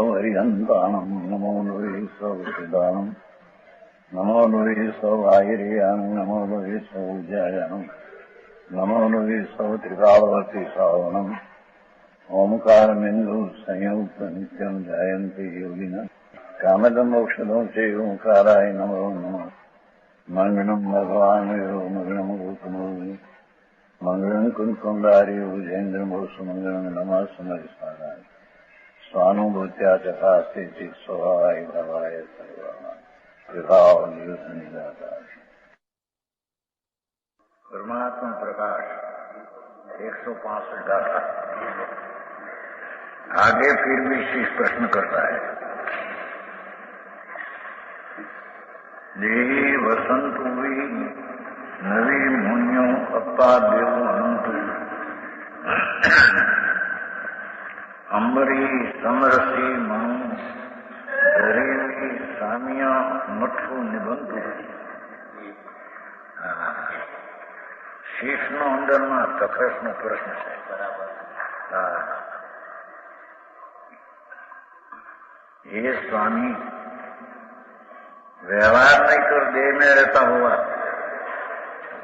हरिहन्ताणम् नमो नुरे सौदानम् नमो नुरे सौवाहिर्याम् नमो नुरे सौज्यायाम् नमो नुरे सौत्रिकावती सावनम् ओंकारमिन्दु संयुक्त नित्यम् जायन्ति योगिनः कामदम् मोक्षदम् च ओंकाराय नमो नमः मंगलम् भगवान् मंगलम् गौतमो मंगलम् कुंकुंडारी भुजेन्द्रमोसु मंगलम् नमः समरिसाराय स्वानुभूत्या चकास्ते चित् स्वभावाय भवाय सर्वनिदाता परमात्मा प्रकाश 165 गाथा। आगे फिर भी शिष्य प्रश्न करता है, देहि वसंतु भी नवी मुन्यो अप्पा देव अनंत अंबरी समरसी मनु धरेवी सामिया मठु निबंधु। શીશનો અંદરમાં તખરસનો પ્રશ્ન છે. ये स्वामी व्यवहार नहीं कर देह में रहता हुआ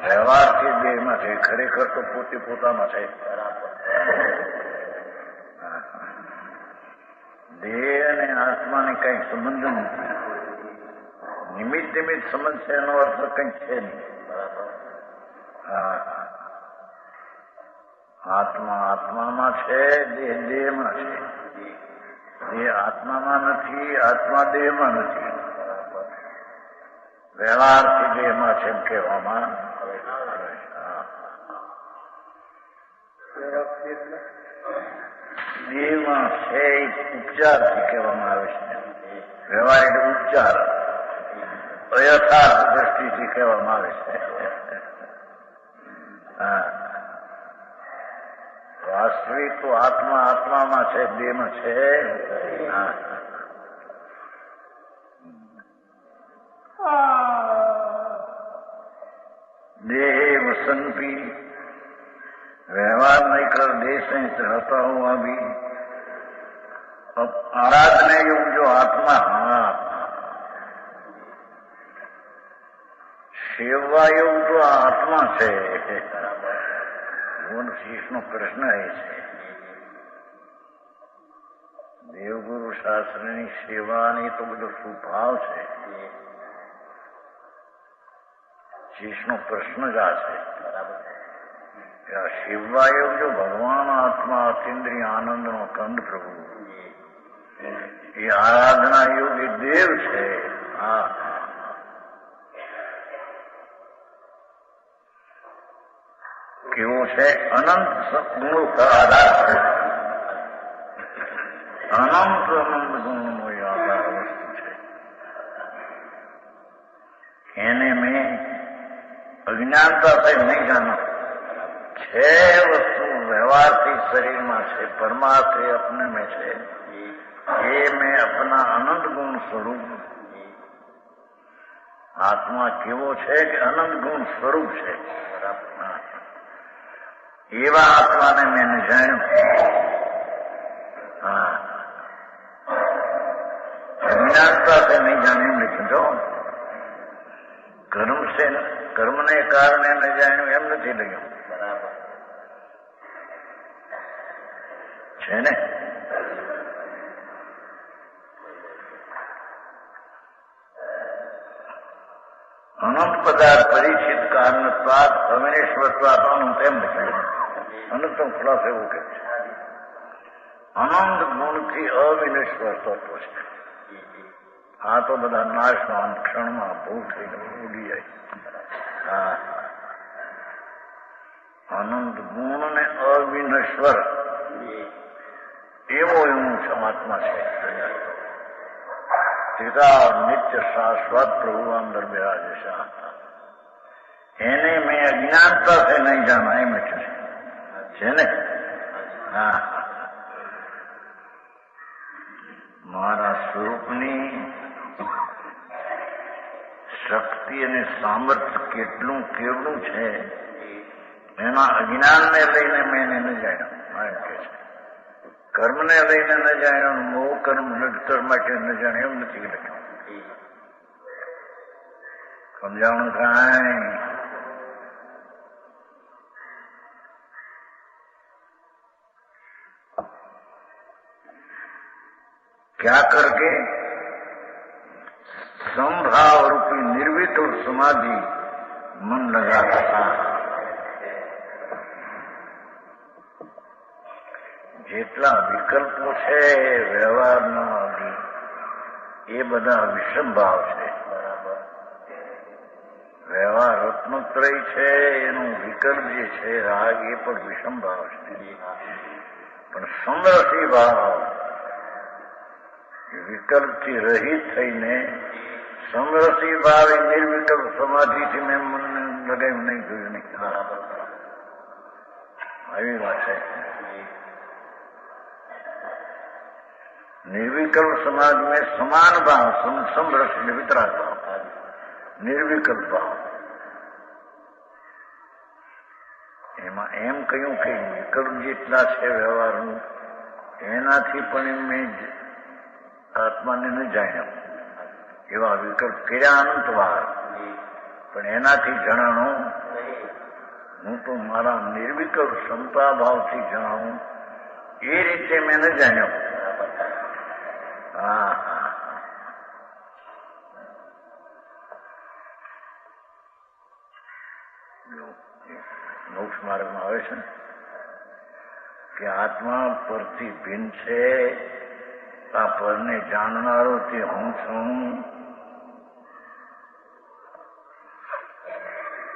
व्यवहार की देह में છે, ખરેખર તો પોતે પોતામાં છે. દેહ અને આત્માને કઈ સંબંધ નથી. નિમિત્ત નિમિત્ત સંબંધ છે એનો અર્થ કઈ છે નહીં. આત્મા આત્મામાં છે, દેહ દેહમાં છે. દેહ આત્મામાં નથી, આત્મા દેહમાં નથી. વ્યવહારથી દેહમાં છે એમ કહેવામાં દેહમાં છે ઉપચારથી કહેવામાં આવે છે. વ્યવહાર એટલે ઉપચાર, અયથાર્થ દ્રષ્ટિથી કહેવામાં આવે છે. વાસ્તવિક તો આત્મા આત્મામાં છે, દેહમાં છે. देह वसंती व्यवहार नहीं कर देह से रहता हुआ भी अब आराधना योग जो आत्मा सेवा योग जो आत्मा છે શીશનો પ્રશ્ન એ છે. દેવગુરુ શાસ્ત્રની સેવાની તો બધો સુભાવ છે. શીશનો પ્રશ્ન જ આ છે કે આ શિવાયોગ જો ભગવાન આત્મા અતિન્દ્રિય આનંદનો કંદ પ્રભુ એ આરાધના યોગ એ દેવ છે. કેવો છે? અનંત ગુણો આધાર છે. અનંત ગુણનો એ આધાર વસ્તુ છે. એને મેં અજ્ઞાનતા से नहीं जाना. છે વસ્તુ વ્યવહારથી શરીરમાં છે, પરમાર્થ એ अपने में છે. ये मैं अपना अनंत गुण स्वरूप आत्मा કેવો છે કે અનંત ગુણ સ્વરૂપ છે. એવા આત્માને મેં જાણ્યું. अज्ञानता से नहीं जाने लेकिन जो कर्म से कर्म ने कारण न जाण्યું એમ નથી લખ્યું છે ને. અનંત પદાર્થ પરિચિત કારણત્વાદ અવિનેશ્વરત્વાદ અનંત એમ લખ્યું. અનંત ખુલાસો એવું કે છે અનંત ગુણથી અવિનેશ્વર તત્વ છે. આ તો બધા નાશમાં ક્ષણમાં ભૂલ થઈને ઉડી જાય. અનંત ગુણ ને અવિનશ્વર એવો એવું સમાત્મા છે. પિતા નિત્ય શાશ્વત પ્રભુ અંદર બિરાજે એને મેં અજ્ઞાનતા से नहीं जाना એમ છે ને. મારા સ્વરૂપની શક્તિ અને સામર્થ્ય કેટલું કેવડું છે એના અજ્ઞાનને લઈને મેં એને જાણ્યું એમ કે છે. કર્મને લઈને ન જાણ્યો, મોહ કર્મ નડતર માટે ન જાણ્યો, એમ નથી લખ્યું. સમજાણું કાંઈ? क्या करके संभाव रूपी निर्विकल्प समाधि मन लगाता था. જેટલા વિકલ્પો છે વ્યવહારના એ બધા વિષમભાવ છે. વ્યવહાર રત્નોત્રય છે, એનું વિકલ્પ જે છે રાગ એ પણ વિષમભાવ છે. પણ સમરસી ભાવ વિકલ્પથી રહિત થઈને સમરસી ભાવ એ નિર્વિકલ્પ સમાધિથી મેં મનને લગાવ્યું નહીં, જોયું નહીં. આવી વાત છે. निर्विकल्प समाज में समान भाव, समरस वितराग भाव, निर्विकल्प भाव. એમાં એમ કહ્યું કે વિકલ્પ જેટલા છે વ્યવહારનું, એનાથી પણ મેં આત્માને ન જાણ્યો. એવા વિકલ્પ કર્યા અનંતવાર, પણ એનાથી જણાણું હું તો મારા નિર્વિકલ્પ ક્ષમતા ભાવથી જણાવું એ રીતે મેં ન જાણ્યો. મોક્ષ માર્ગમાં આવે છે કે આત્મા પરથી ભિન્ન છે, આ પરને જાણનારો તે હું છું.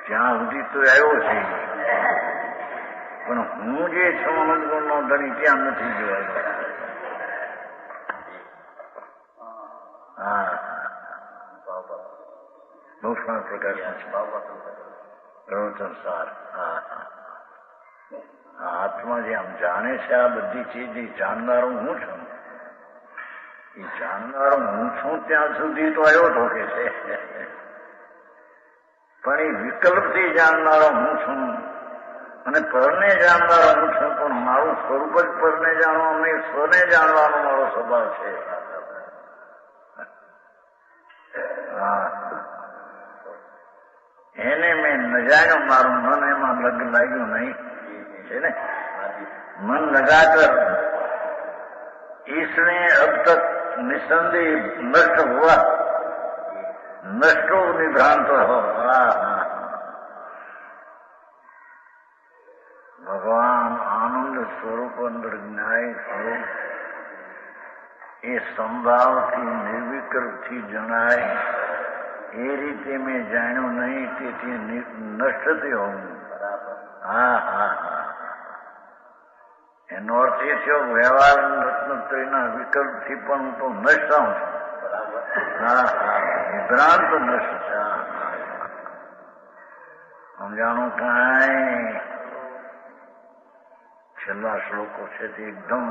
ત્યાં સુધી તો આવ્યો છે, પણ હું જે છું અનંતગુણનો ધણી ત્યાં નથી જોવાયો. મોક્ષમાં પ્રકાશ પ્રવચન સાર. આત્મા જે આમ જાણે છે આ બધી ચીજ, એ જાણનારો હું છું. એ જાણનારો હું છું ત્યાં સુધી તો આવ્યો ઠોકે છે, પણ એ વિકલ્પથી જાણનારો હું છું અને પરને જાણનારો હું છું. પણ મારું સ્વરૂપ જ પરને જાણવાનું નહીં, સ્વને જાણવાનો મારો સ્વભાવ છે. એને મેં ન જાણ્યો, મારું મન એમાં લાગ્યું નહીં છે ને. मन लगाकर इसने अब तक निसंदेह नष्ट हुआ, नष्टो निभ्रांत हो. भगवान आनंद स्वरूप अंदर न्याय स्वरूप એ સંભાવથી નિર્વિકલ્પથી જણાય એ રીતે મેં જાણ્યું નહીં, તેથી નષ્ટ થયો હું. એનો અર્થ એ થયો વ્યવહાર રત્નત્રયના વિકલ્પથી પણ હું તો નષ્ટ છું. વિભ્રાંત નષ્ટ છે. સમજાણું કાંઈ? છેલ્લા શ્લોકો છે તે એકદમ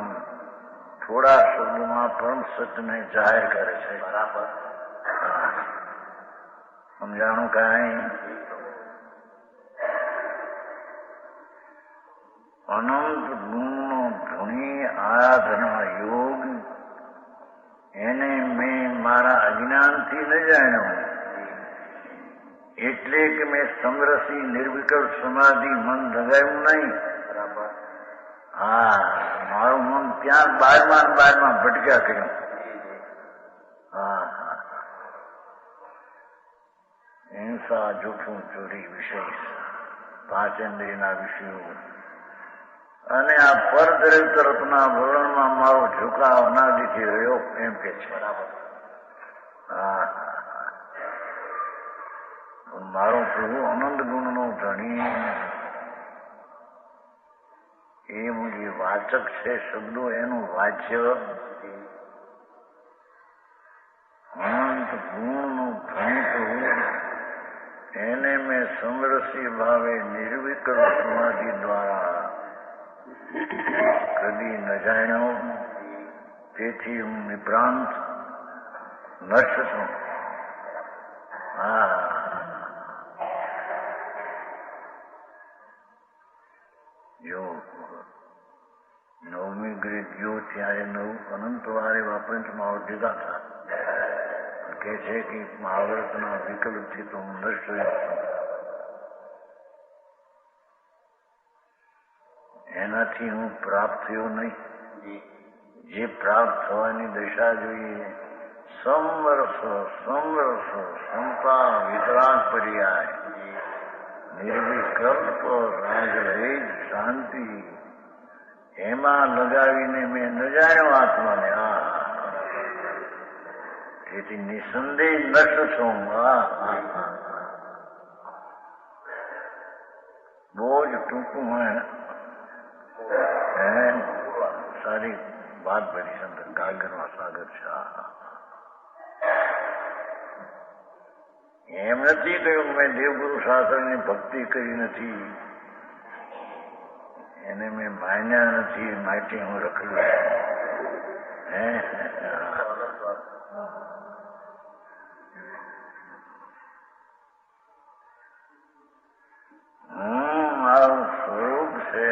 થોડા શબ્દોમાં પરમ સત્યને જાહેર કરે છે. બરાબર. સમજાણું કાંઈ? અનંત ગુણનો ધૂણી આરાધના યોગ એને મેં મારા અજ્ઞાનથી ન જાણ્યો, એટલે કે મેં સમરસી નિર્વિકલ્પ સમાધિ મન લગાવ્યું નહીં. બરાબર. મારું મન ત્યાં બારમાં ભટક્યા કર્યું. હિંસા, જૂઠું, ચોરી, વિષય, પાંચેન્દ્રિયના વિષયો અને આ પરદ્રવ્ય તરફના વલણમાં મારો ઝુકાવ અનાદિથી રહ્યો, એમ કે છે. બરાબર. મારો પ્રભુ અનંત ગુણનો ધણી, એ જે વાચક છે શબ્દો, એનું વાચ્ય અનંત ગુણનું ધણી પ્રભુ, એને મેં સમરસી ભાવે નિર્વિકલ્પ સમાધિ દ્વારા કદી ન જાણ્યો, તેથી હું નિભ્રાંત નષ્ટ છું. જો 9મી ગ્રેડ ગયો ત્યારે નવું અનંત વાર એવા પંચમહાવર્ત દીધા હતા. કે છે કે મહાવર્તના વિકલ્પથી તો હું નષ્ટ છું. એનાથી હું પ્રાપ્ત થયો નહીં. જે પ્રાપ્ત થવાની દશા જોઈએ સમરસો સમરસો સંતા વિતરાગ પર્યાય નિર્વિકલ્પ રાગરેજ શાંતિ એમાં લગાવીને મેં ન જાણ્યો આત્માને. તેથી નિસંદેહ નષ્ટ છું. બહુ જ ટૂંકું સારી વાત ભરી અંદર ગાગરમાં સાગર છે. એમ નથી કહ્યું મેં દેવગુરુ શાસ્ત્રની ભક્તિ કરી નથી, એને મેં માન્યા નથી, માટે હું રખડું મારું સ્વરૂપ છે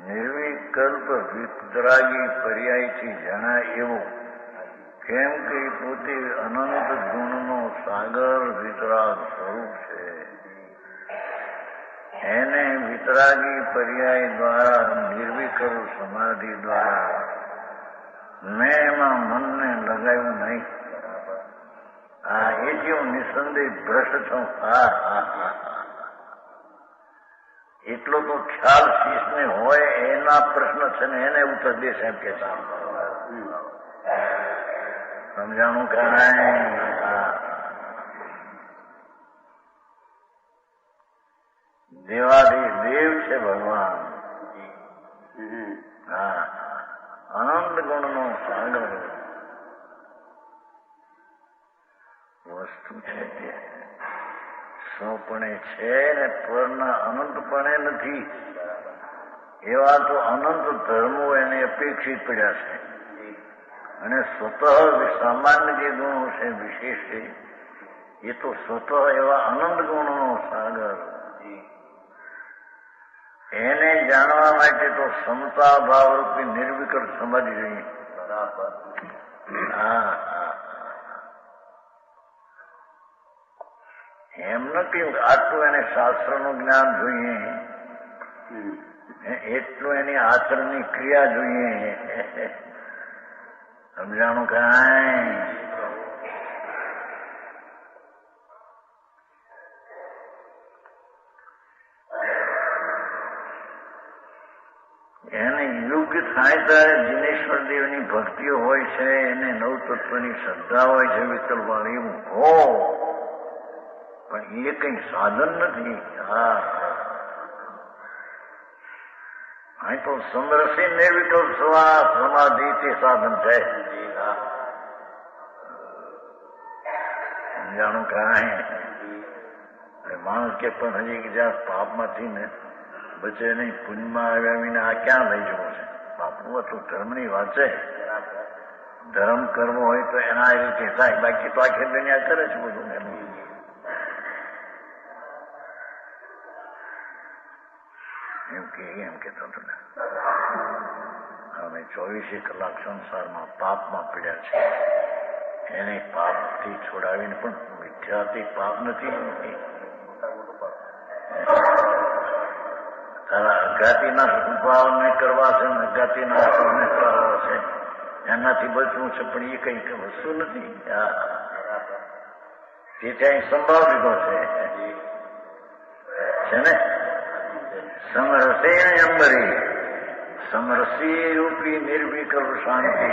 નિર્વિકલ્પ વિતરાગી પર્યાયથી જણાય એવું. કેમ કે પોતે અનંત ગુણનો સાગર વિતરાગ સ્વરૂપ છે. એને વિતરાગી પર્યાય દ્વારા નિર્વિકલ્પ સમાધિ દ્વારા મેં એમાં મનને લગાવ્યું નહીં. એથી હું નિસંદેહ ભ્રષ્ટ છું. એટલો તો ખ્યાલ શીશને હોય એના પ્રશ્ન છે ને એને ઉત્તર દેશ એમ કે સમજાણું કાંઈ. દેવાધીશ દેવ છે ભગવાન. અનંત ગુણનો સાગર વસ્તુ છે તે સોપણે છે ને પરના અનંતપણે નથી. એવા તો અનંત ધર્મો એને અપેક્ષિત પડ્યા છે. અને સ્વતઃ સામાન્ય જે ગુણો છે વિશેષ છે એ તો સ્વતઃ એવા અનંત ગુણોનો સાગર. એને જાણવા માટે તો સમતા ભાવરૂપી નિર્વિકલ્પ સમાધિ જોઈએ. બરાબર. એમ નથી આટલું એને શાસ્ત્રનું જ્ઞાન જોઈએ, એટલું એની આચરણની ક્રિયા જોઈએ. સમજાણું કાંઈ. એને યોગ્ય થાય ત્યારે દિનેશ્વર દેવની ભક્તિઓ હોય છે, એને નવતત્વની શ્રદ્ધા હોય છે વિકલ્પવાળી એવું હો, પણ એ કઈ સાધન નથી. અહીં તો સમરસી નિર્વિકલ્પ સમાધિ તે સાધન છે. સમજાણું કાંઈ. માણસ કે પણ હજી જ્યાં પાપમાંથી ને બચે નહીં, પુણ્યમાં આવ્યા વિના આ ક્યાં લઈ જવું છે? બાપુ તો ધર્મની વાત છે. ધર્મ કરવો હોય તો એના રીતે થાય, બાકી તો આખી દુનિયા કરે છે બધું. એમ કેતો હતો ને અમે 24 કલાક સંસારમાં પાપમાં પીડ્યા છે. એને પાપથી છોડાવીને પણ મિથ્યાથી પાપ નથી. તારા અગાતીના ઉપાવને કરવા છે, અગાતીના અસરને કરવા છે, એનાથી બચવું છે, પણ એ કઈ વસ્તુ નથી. તે ત્યાં સંભાવ લીધો છે ને. સમરસે અંબરી સમરસી રૂપી નિર્વિકલ્પ શાંતિ.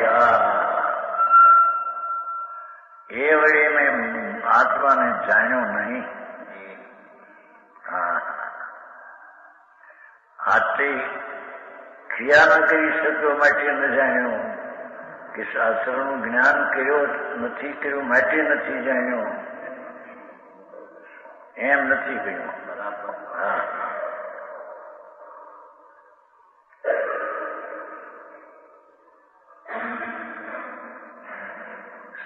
એ વળી મેં આત્માને જાણ્યો નહીં. આટલી ક્રિયા ન કરી શક્યો માટે ન જાણ્યું, કે શાસ્ત્રનું જ્ઞાન કર્યો નથી કર્યું માટે નથી જાણ્યો, એમ નથી કહ્યું.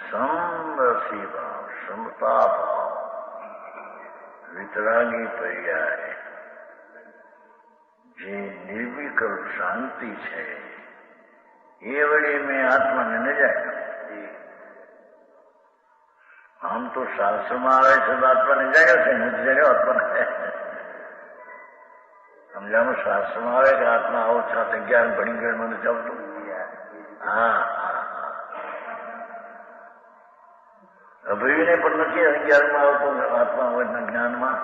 સમરસી ભાવ, સમતા ભાવ, વિતરાગી પર્યાય, જે નિર્વિકલ્પ શાંતિ છે એ વળી મેં આત્માને ન જાય. આમ તો શાસ્ત્રમાં આવે છે તો આત્માને જાણ્યો છે, નથી જાણ્યો આત્માને. સમજાણું શાસ્ત્રમાં આવે કે આત્મા આવો સાથે જ્ઞાન ભણી ગયો મને ચાલતું. હા અભયને પણ નથી અગિયારમાં આવતો આત્મા હોય જ્ઞાનમાં.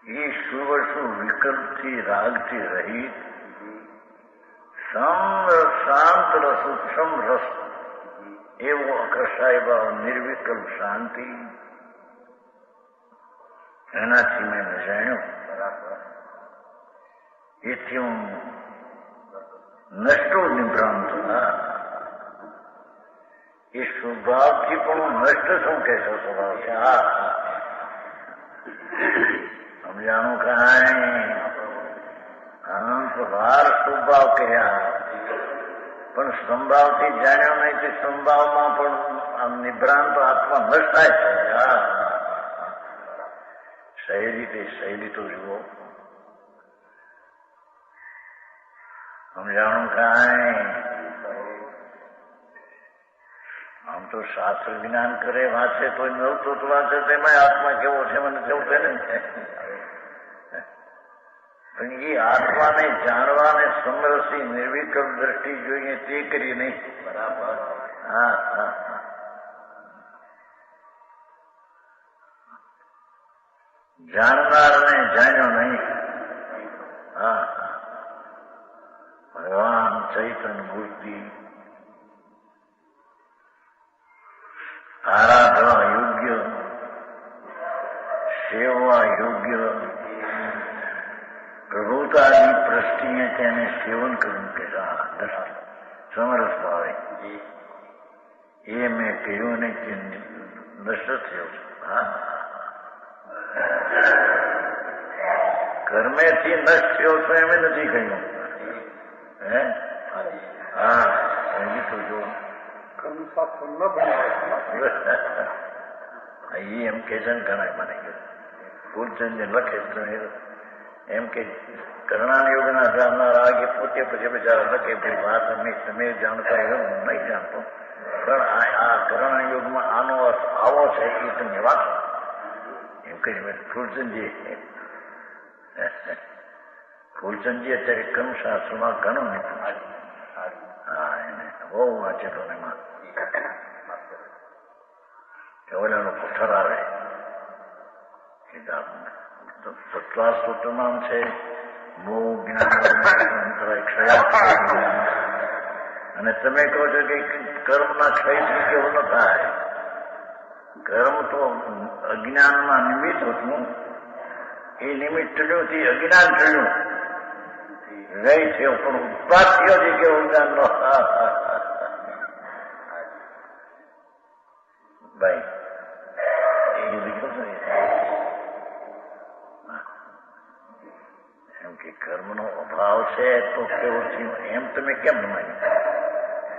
એ સુવર્ષુ વિકલ્પથી રાગથી રહિત શાંત રસ ઉત્સમ રસ એવો અકર્ષાય ભાવ નિર્વિકલ્પ શાંતિ એનાથી મેં જાણ્યું. એથી હું નષ્ટો નિભ્રાંત. એ સ્વભાવથી પણ હું નષ્ટ શું કહેશો સ્વભાવ છે. સમજાણું કાંઈ વાર સ્વભાવ કહ્યા પણ સંભાવથી જાણ્યો નહીં કે સંભાવમાં પણ આમ નિભ્રાંત આત્મા નષ્ટ થાય છે. શૈલી તો જુઓ. સમજાણું કાંઈ આમ તો શાસ્ત્ર જ્ઞાન કરે વાંચે તો નવતો વાંચે તેમાં આત્મા કેવો છે મને કેવું છે ને. પણ એ આત્માને જાણવાને સમરસી નિર્વિકલ્પ દ્રષ્ટિ જોઈએ તે કરીએ નહીં. બરાબર. જાણનારને જાણ્યો નહીં. ભગવાન ચૈતન્ય મૂર્તિ આરાધવા યોગ્ય, સેવા યોગ્ય, પ્રભુતાની પ્રષ્ટિએ તેને સેવન કરવું કે દ્રષ્ટિ સમરસ ભાવે એ મેં કહ્યું ને કે નષ્ટ થયો છે. કર્મેથી નષ્ટ થયો છો એમ નથી કહ્યું. તો જો એમ કે છે ને ઘણા મને ફૂલચંદ લખે એમ કે કરણાન યોગના જાણનાર આગે પોતે પછી બિચારા લખે ભાઈ વાત તમે જાણતા એવું હું નહીં જાણતો પણ આ કરણ યુગમાં આનો અર્થ આવો છે એ તમે વાંચો એમ કહી ફૂલચંદજી અત્યારે કર્મશાસ્ત્રમાં ઘણું નીકળું છે. એને બહુ વાંચેલો એમાં ઓલાનો પથ્થર આવે સત્લા સૂત્રનામ છે મોહ જ્ઞાન અને તમે કહો છો કે કર્મના ક્ષયથી કેવું ન થાય. કર્મ તો અજ્ઞાનમાં નિમિત્ત હતું. એ નિમિત્ત ટળ્યું થી અજ્ઞાન ટળ્યું રહી થયો પણ ઉત્પાદ થયો છે કે અજ્ઞાન નો. ભાઈ એમ કે કર્મનો અભાવ છે તો કેવું થયું એમ તમે કેમ માન્યું.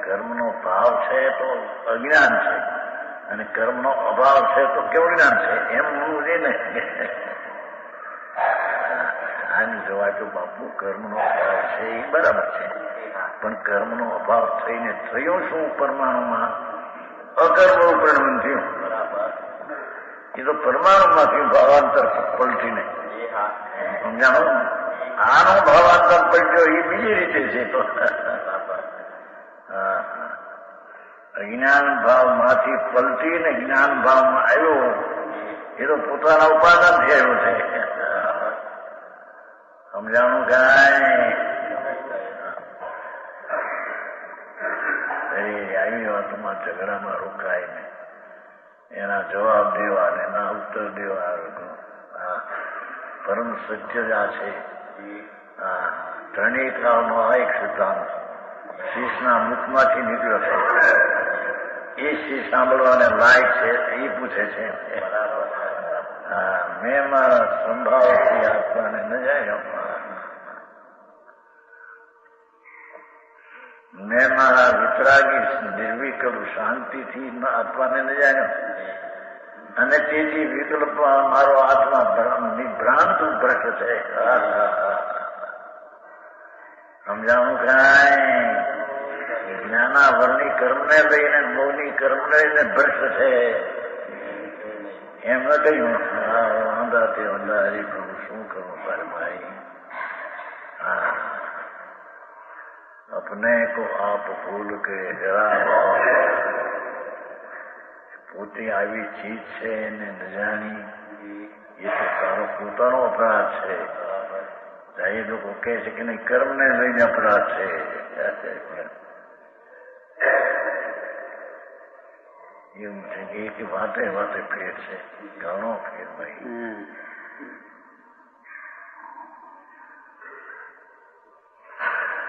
કર્મનો ભાવ છે તો અજ્ઞાન છે અને કર્મનો અભાવ છે તો કેવું જ્ઞાન છે એમ હું એ નહીં. આની જવાય તો બાપુ કર્મનો અભાવ છે એ બરાબર છે પણ કર્મનો અભાવ થઈને થયો શું પરમાણુમાં અકર્મ પરિણામ થયું. બરાબર. એ તો પરમાણુમાંથી ભાવાંતર પલટીને સમજાણો. આનો ભાવાંતર પલટ્યો એ બીજી રીતે છે. તો અજ્ઞાન ભાવમાંથી પલટીને જ્ઞાન ભાવમાં આવ્યો એ તો પોતાના ઉપાદાન થી આવ્યો છે. સમજાણું કાંઈ આવી વાતમાં ઝઘડામાં રોકાય ને એના જવાબ દેવા ને એના ઉત્તર દેવા. પરમ સત્ય જ આ છે. ત્રણેયતાનો આ એક સિદ્ધાંત શીશના મુખમાંથી નીકળ્યો છે. એ શીશ સાંભળવાને લાયક છે એ પૂછે છે. મેં મારા સંભાવથી આત્માને ન જાય. મેં મારા વિતરાગી નિર્વિકલ્પ શાંતિથી આત્માને ન જાણ્યો અને તેથી વિકલ્પ મારો આત્મા નિભ્રાંત ભ્રષ્ટ છે. સમજાણું કાંઈ જ્ઞાનાવરણી કર્મને લઈને મોહની કર્મને લઈને ભ્રષ્ટ છે એમ ન કહ્યું. વાંધાથી વાંધા હરિપ્રભુ શું કરું તારે ભાઈ. अपने को आप भूल के जरा પોતે આવી ચીજ છે એને ન જાણી એ તો તારો પોતાનો અપરાધ છે. એ લોકો કહે છે કે નહીં કર્મને લઈને અપરાધ છે. એવું છે કે એક વાતે વાતે ફેર છે, ઘણો ફેર ભાઈ.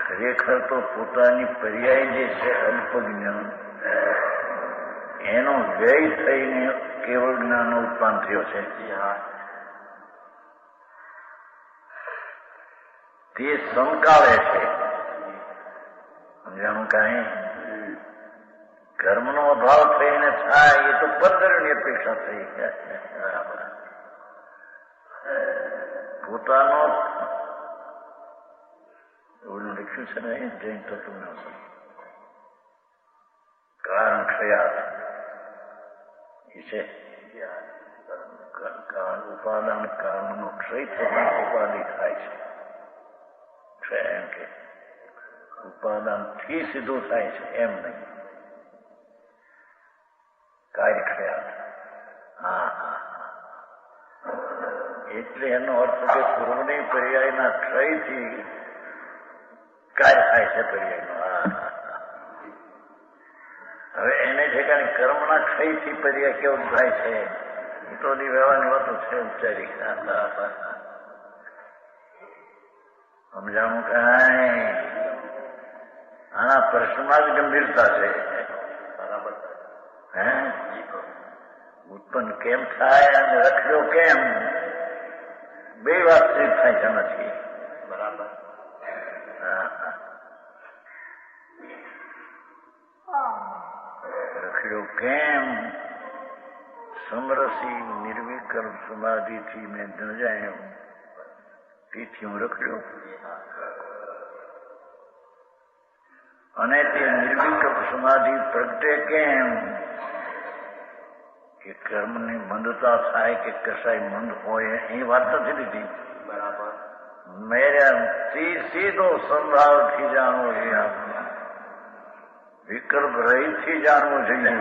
ખરેખર તો પોતાની પર્યાય જે છે અલ્પજ્ઞાન એનો વ્યય થઈને કેવળ જ્ઞાન ઉત્પન્ન થયો છે. તે સંકાળે છે. સમજાણું કાંઈ કર્મનો અભાવ થઈને થાય એ તો પરદરની અપેક્ષા થઈ. પોતાનો એવું લખ્યું છે ને જૈન તત્વના કારણ ક્ષયાત એ છે. ઉપાદાન કારણનો ક્ષય થતા ઉપાધિ થાય છે. ક્ષય એમ કે ઉપાદાનથી સીધું થાય છે એમ નહીં. કાર્ય ક્ષયાત. એટલે એનો અર્થ કે પૂર્વની પર્યાયના ક્ષયથી કાર્ય થાય છે પર્યાયનો. હવે એને ઠેકાણે કર્મના ક્ષયથી પર્યાય કેવું થાય છે એ તો વ્યવહારની વાતો છે ઉચ્ચારી. સમજાવું કાંઈ આના પ્રશ્નમાં જ ગંભીરતા છે. હે ઉત્પન્ન કેમ થાય અને રખ્યો કેમ બે વાત થાય છે નથી. બરાબર. રખ્યો કેમ સમરસી નિર્વિકલ્પ સમાધિથી મેં ન જાણ્યો તેથી હું રખ્યો. અને તે નિર્વિકલ્પ સમાધિ પ્રગટે કેમ કે કર્મની મંદતા થાય કે કસાય મંદ હોય એ વાત નથી લીધી. બરાબર. મેરા સીધો સંભાવથી જાણવો જોઈએ, વિકલ્પ રહીથી જાણવું જોઈએ.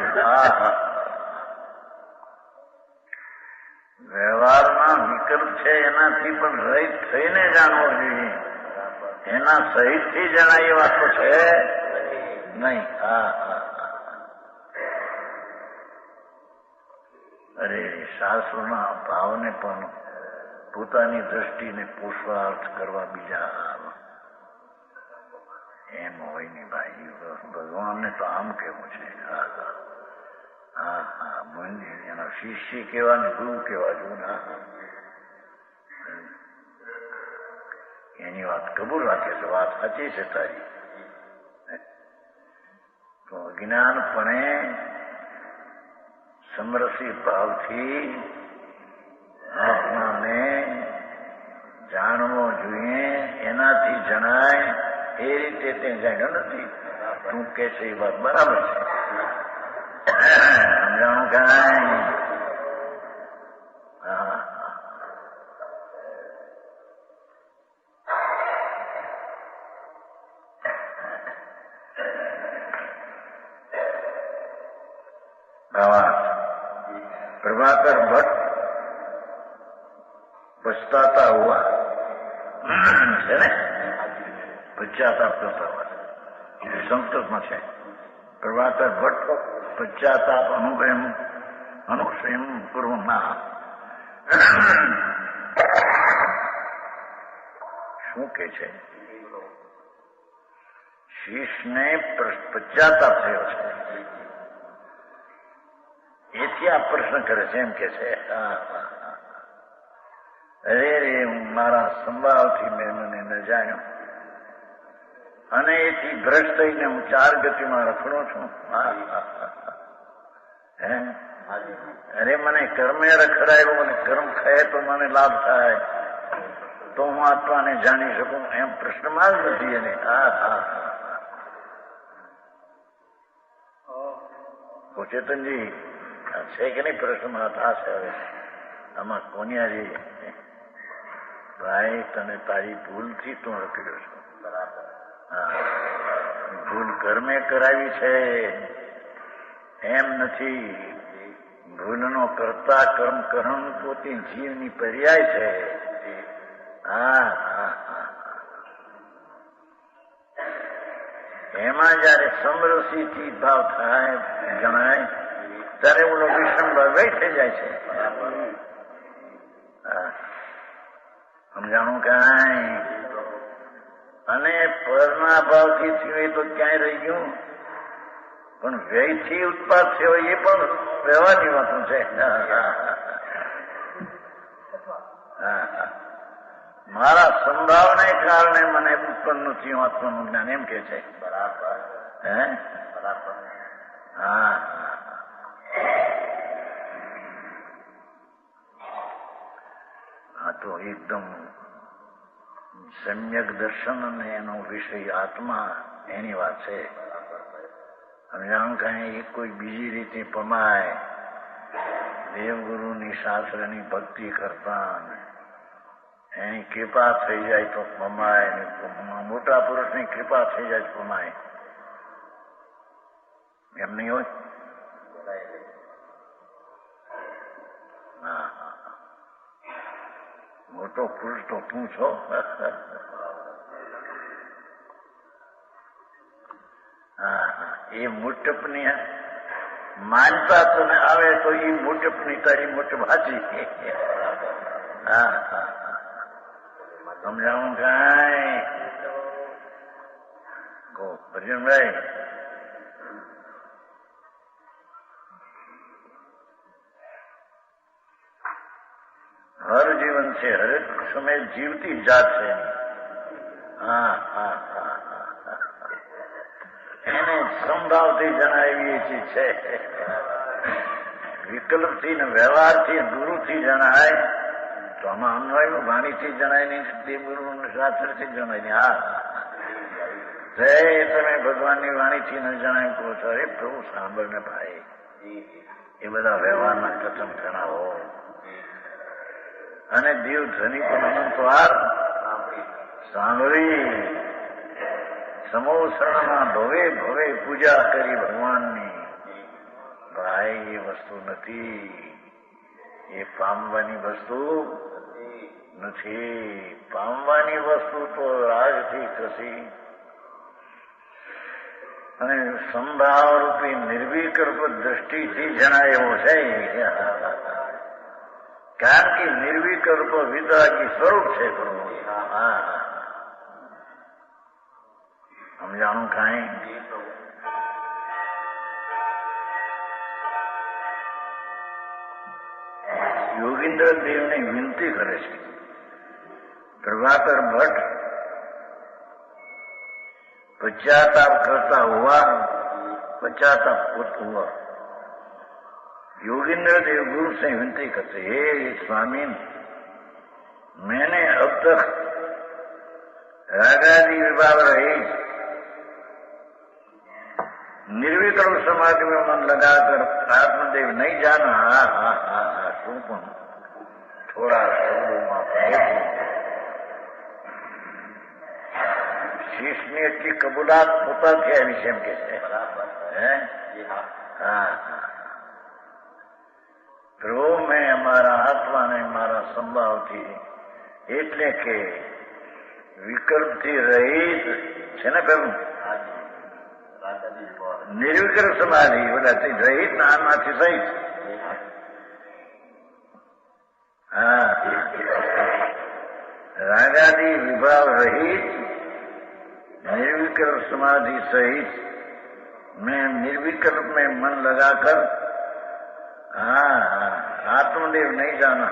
વ્યવહારમાં વિકલ્પ છે એનાથી પણ રહિત થઈને જાણવો જોઈએ. એના સહિતથી જણાય એ વાત તો છે નહીં. અરે શાસ્ત્રોના ભાવને પણ પોતાની દ્રષ્ટિને પોષવા અર્થ કરવા બીજા એમ હોય ને ભાઈ. ભગવાનને તો આમ કેવું છે. એના શિષ્ય કેવા ને ગુરુ કેવા જો. એની વાત કબૂલ રાખે છે, વાત સાચી છે તારી. તો અજ્ઞાનપણે સમરસી ભાવથી આત્માને જાણવો જોઈએ. એનાથી જણાય એ રીતે તે જાણ્યો નથી. તું કે છે એ વાત બરાબર છે. સમજાણું કાંઈ. प्रभाकर भट्ट पछताता हुआ है ने पश्चाताप करता हुआ संस्कृतમાં છે. પ્રભાકર ભટ્ટ પશ્ચાતાપ અનુસયમ પૂર્વમાં શું કે છે? શીશને પશ્ચાતાપ થયો છે એથી આ પ્રશ્ન કરે છે. એમ કે છે અરે રે હું મારા સંભાવથી મેં મને ન જાણ્યો અને એથી ભ્રષ્ટ થઈને હું 4 ગતિમાં રખડું છું. હે અરે મને કર્મે રખડાયો અને કર્મ ખાય તો મને લાભ થાય તો હું આત્માને જાણી શકું એમ પ્રશ્નમાં જ નથી એને. ચેતનજી છે કે નહીં પ્રશ્નમાં થશે હવે આમાં કોનિયાજી ભાઈ તને તારી ભૂલથી તું રખડ્યો છો. ભૂલ કર્મે કરાવી છે એમ નથી. ભૂલનો કરતા કર્મ કરણ પોતે જીવની પર્યાય છે. એમાં જયારે સમરસીથી ભાવ થાય જણાય ત્યારે ઓલો વિષમ ભાવ થઈ જાય છે. સમજાણું કાંઈ? અને પરના ભાવથી થયું એ તો ક્યાંય રહી ગયું, પણ વ્યયથી ઉત્પાદ થયો એ પણ વ્યવહારની વાતું છે. મારા સંભાવને કારણે મને ઉત્પન્ન થયું આત્માનું જ્ઞાન એમ કે છે. બરાબર. હે બરાબર. હા તો એકદમ સમ્યક દર્શન અને એનો વિષય આત્મા એની વાત છે. સમજાણું કઈ કોઈ બીજી રીતે પમાય દેવગુરુની શાસ્ત્રની ભક્તિ કરતા એની કૃપા થઈ જાય તો પમાય, મોટા પુરુષની કૃપા થઈ જાય તો પમાય. એમ નહીં હોય? મોટો પુરુષ તો તું છો. એ મુટપની માનતા તને આવે તો એ મુટપની તારી મુટપ હાચી. સમજાવું કાંઈ? કહો અર્જુનભાઈ. હર જીવન છે, હરેક સમય જીવતી જાત છે. એને સંભાવથી જણાવી છે. વિકલ્પથી ને વ્યવહારથી ગુરુથી જણાય તો આમાં અન્વય વાણીથી જણાય નહીં, દેવગુરુ શાસ્ત્રથી જણાય નહીં. તમે ભગવાનની વાણીથી ન જણાય કહો છો અરે પ્રભુ સાંભળ ને ભાઈ, એ બધા વ્યવહારના કથન જણાવો. અને દેવ ધની પણ અનંતવાર સાંભળી સમોસરણમાં ભવે ભવે પૂજા કરી ભગવાનની. ભાઈ એ વસ્તુ નથી, એ પામવાની વસ્તુ નથી. પામવાની વસ્તુ તો રાગથી કસી અને સંભાવરૂપી નિર્વિકલ્પ દ્રષ્ટિથી જણાય એવો છે. કારણ કે નિર્વિકલ્પ વિતરાગી સ્વરૂપ છે. સમજાણું કાંઈ? યોગીન્દ્ર દેવને વિનંતી કરે છે. પ્રભાકર ભટ્ટ પશ્ચાતાપ કરતા हुआ, पश्चाताप हुआ. योगींद्र देव गुरु से विनती करते, हे स्वामी, मैंने अब तक रागादि विभाग रही निर्विकल्प समाधि में मन लगाकर आत्मदेव नहीं जाना. શું પણ થોડા શબ્દોમાં શીશની એટલી કબૂલાત પોતાથી આવી છે એમ કે છે. પ્રભુ મેં અમારા આત્માને મારા સંભાવથી એટલે કે વિકલ્પથી રહિત છે ને પેલું નિર્વિકલ્પ સમાધિ બધાથી રહિત આમાંથી સહિત. रागादि विभाव रहित निर्विकल्प समाधि सहित मैं निर्विकल्प में मन लगाकर आत्मदेव नहीं जाना.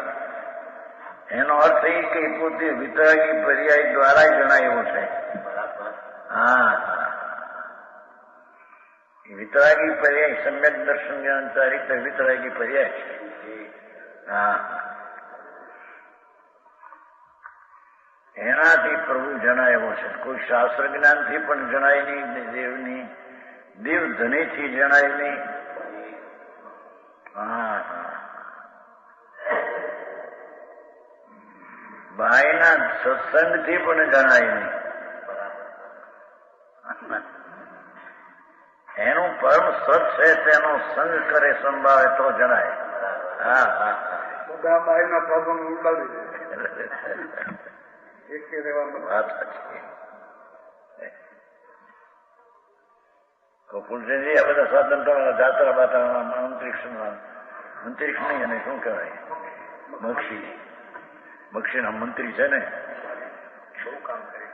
એનો અર્થ એ કે પોતે વિતરાગી પર્યાય દ્વારા જણાયો છે. હા, વિતરાગી પર્યાય સમ્યક દર્શન જ્ઞાન ચારિત્ર વિતરાગી પર્યાય છે. હા, એનાથી પ્રભુ જણાય એવો છે. કોઈ શાસ્ત્ર જ્ઞાનથી પણ જણાય નહીં, દેવની દેવ ધનીથી જણાય નહીં. હા, ભાઈના સત્સંગથી પણ જણાય નહીં. એનું પરમ સત છે તેનો સંગ કરે સંભાવે તો જણાય. હા, હા, બધા ભાઈના સાધન ઉડાવી વાત સાચી. કુલજીજી આ બધા સાધન તમારા જાત્રા બાત્રા અંતરિક્ષ નહીં, અને શું કહેવાય મક્ષીના મંત્રી છે ને, બહુ કામ કરે.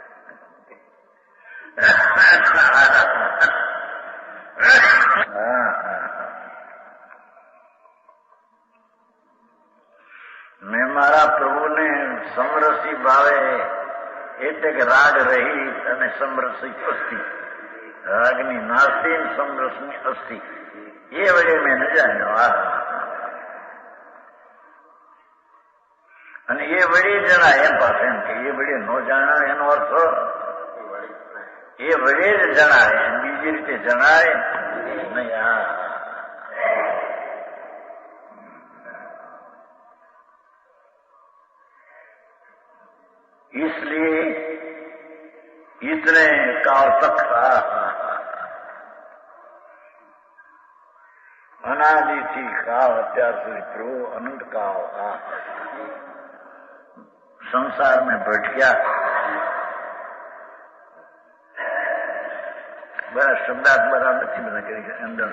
મેં મારા પ્રભુને સમરસી ભાવે એટલે કે રાગ રહી અને સમરસી અસ્થિ, રાગની નાસ્તી સમરસની અસ્થિ, એ વડે મેં ન જાણ્યો. અને એ વડે જણાય એમ પાસે એમ કે એ વડે ન જાણ્યો એનો અર્થ એ વડે જ જણાય, બીજી રીતે જણાય નહીં. इसलिए इतने काल तक अनादिથી કાળ અત્યાર સુધી પ્રભુ અનંત કાળ संसार में भटक्या. બરા શબ્દાર્થ બરા નથી બધા કરી અંદર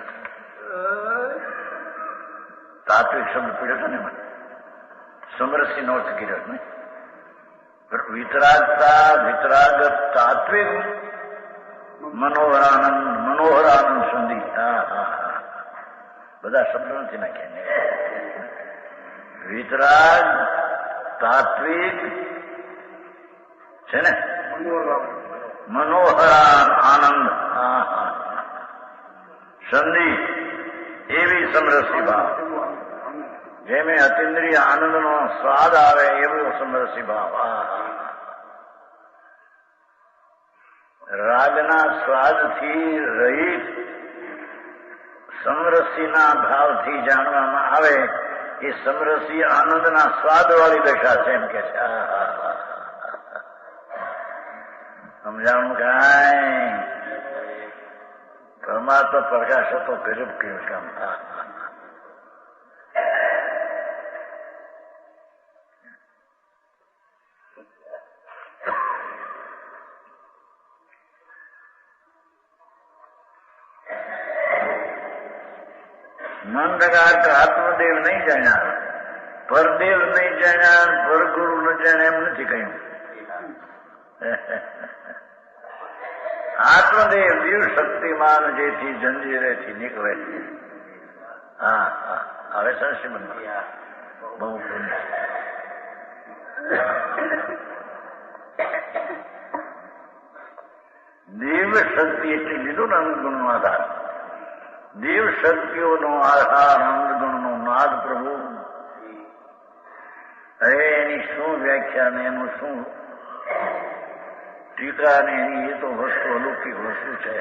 તાત્વિક શબ્દ પીડ્યો હતો ને મને, સમરસી નો અર્થ કર્યો ને. વિતરાગ તાત્વિક મનોહરાનંદ સંધિ. બધા શબ્દો નથી નાખ્યા. વિતરાગ તાત્વિક છે ને, મનોહરાન આનંદ સંધિ એવી સમરસી ભાવ. જેમે અતિન્દ્રિય આનંદનો સ્વાદ આવે એવો સમરસી ભાવ. રાગના સ્વાદથી રહિત સમરસીના ભાવથી જાણવામાં આવે એ સમરસી આનંદના સ્વાદ વાળી દશા છે એમ કે છે. સમજાણું કાંઈ પરમાત્મા પ્રકાશ હતો ગરીબ કેવું કામ. મન પ્રકાર આત્મદેવ નહીં જાણ્યા, પરદેવ નહીં જાણ્યા, પરગુરુ ન જાણ્યા એમ નથી કહ્યું. આત્મદેવ દિવ શક્તિમાન જેથી જંજીરેથી નીકળે. હા, હવે સંશીબંધ બહુ પુણ્ય. દેવ શક્તિ એટલી લીધું ને અનુગુણ નો આધાર. દેવ શક્તિઓનો આધાર અનંતગુણનો નાદ પ્રભુ. એની શું વ્યાખ્યા ને એનું શું ટીકા ને એની એ તો વસ્તુ અલૌકિક વસ્તુ છે.